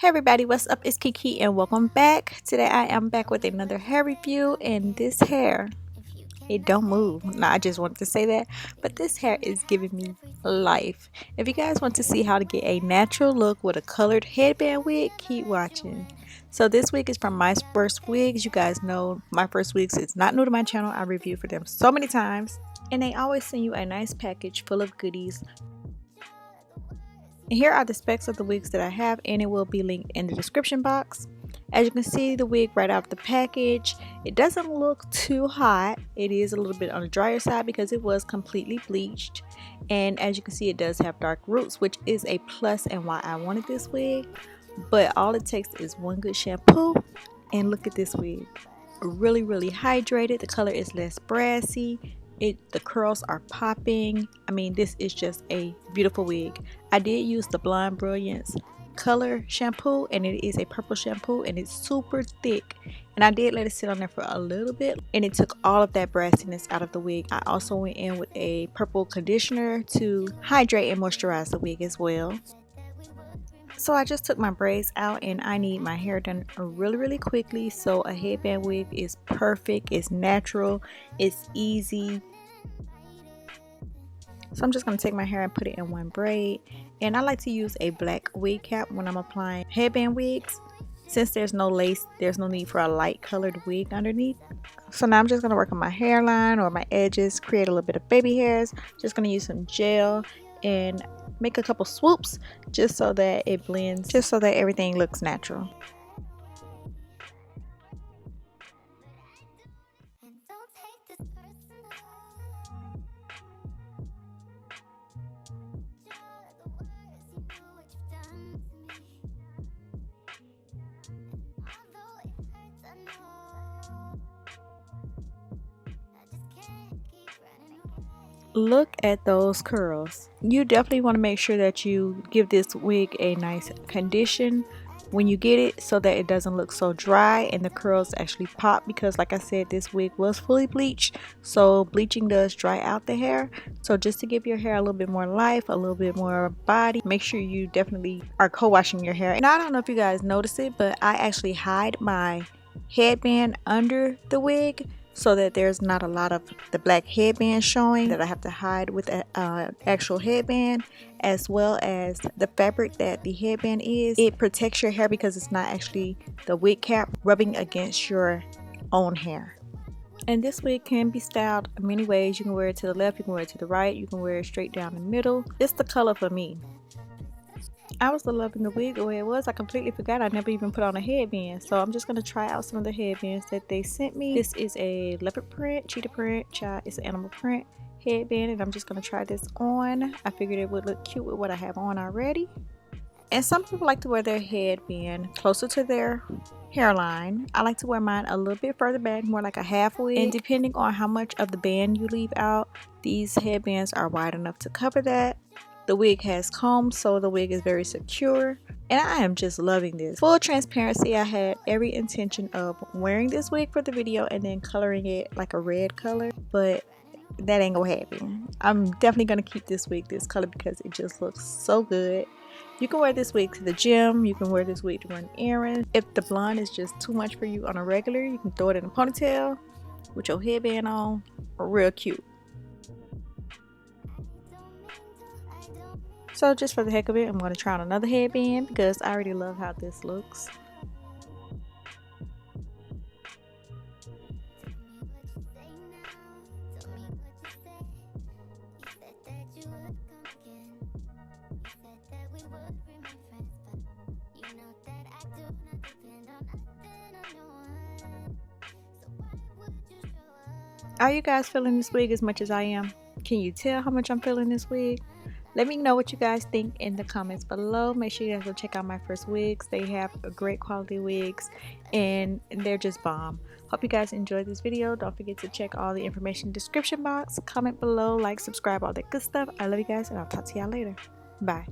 Hey everybody, what's up? It's Kiki and welcome back. Today I am back with another hair review, and this hair, it don't move. Now I just wanted to say that, but this hair is giving me life. If you guys want to see how to get a natural look with a colored headband wig, keep watching. So this wig is from Myfirstwig. You guys know Myfirstwig is not new to my channel. I reviewed for them so many times, and they always send you a nice package full of goodies. And here are the specs of the wigs that I have, and it will be linked in the description box. As you can see, the wig right out of the package, it doesn't look too hot. It is a little bit on the drier side because it was completely bleached. And as you can see, it does have dark roots, which is a plus and why I wanted this wig. But all it takes is one good shampoo, and look at this wig. Really hydrated. The color is less brassy. The curls are popping. I mean, this is just a beautiful wig. I did use the Blonde Brilliance color shampoo, and it is a purple shampoo, and it's super thick, and I did let it sit on there for a little bit, and it took all of that brassiness out of the wig. I also went in with a purple conditioner to hydrate and moisturize the wig as well. So I just took my braids out, and I need my hair done really quickly. So a headband wig is perfect. It's natural, it's easy. So I'm just going to take my hair and put it in one braid, and I like to use a black wig cap when I'm applying headband wigs. Since there's no lace, there's no need for a light colored wig underneath. So now I'm just going to work on my hairline or my edges, create a little bit of baby hairs. Just going to use some gel and make a couple swoops just so that it blends, just so that everything looks natural. Look at those curls. You definitely want to make sure that you give this wig a nice condition when you get it, so that it doesn't look so dry and the curls actually pop, because like I said, this wig was fully bleached, so bleaching does dry out the hair. So just to give your hair a little bit more life, a little bit more body, make sure you definitely are co-washing your hair. And I don't know if you guys notice it, but I actually hide my headband under the wig so that there's not a lot of the black headband showing that I have to hide with an actual headband, as well as the fabric that the headband is. It protects your hair because it's not actually the wig cap rubbing against your own hair. And this wig can be styled many ways. You can wear it to the left, you can wear it to the right, you can wear it straight down the middle. It's the color for me. I was loving the wig the way it was. I completely forgot I never even put on a headband. So I'm just going to try out some of the headbands that they sent me. This is a leopard print, cheetah print, it's an animal print headband, and I'm just going to try this on. I figured it would look cute with what I have on already. And some people like to wear their headband closer to their hairline. I like to wear mine a little bit further back, more like a half wig. And depending on how much of the band you leave out, these headbands are wide enough to cover that. The wig has combs, so the wig is very secure, and I am just loving this. Full transparency, I had every intention of wearing this wig for the video and then coloring it like a red color, but that ain't gonna happen. I'm definitely gonna keep this wig this color because it just looks so good. You can wear this wig to the gym, you can wear this wig to run errands. If the blonde is just too much for you on a regular, you can throw it in a ponytail with your headband on, real cute. So just for the heck of it, I'm going to try on another headband because I already love how this looks. Are you guys feeling this wig as much as I am? Can you tell how much I'm feeling this wig? Let me know what you guys think in the comments below. Make sure you guys go check out Myfirstwigs. They have great quality wigs and they're just bomb. Hope you guys enjoyed this video. Don't forget to check all the information in the description box. Comment below, like, subscribe, all that good stuff. I love you guys, and I'll talk to y'all later. Bye.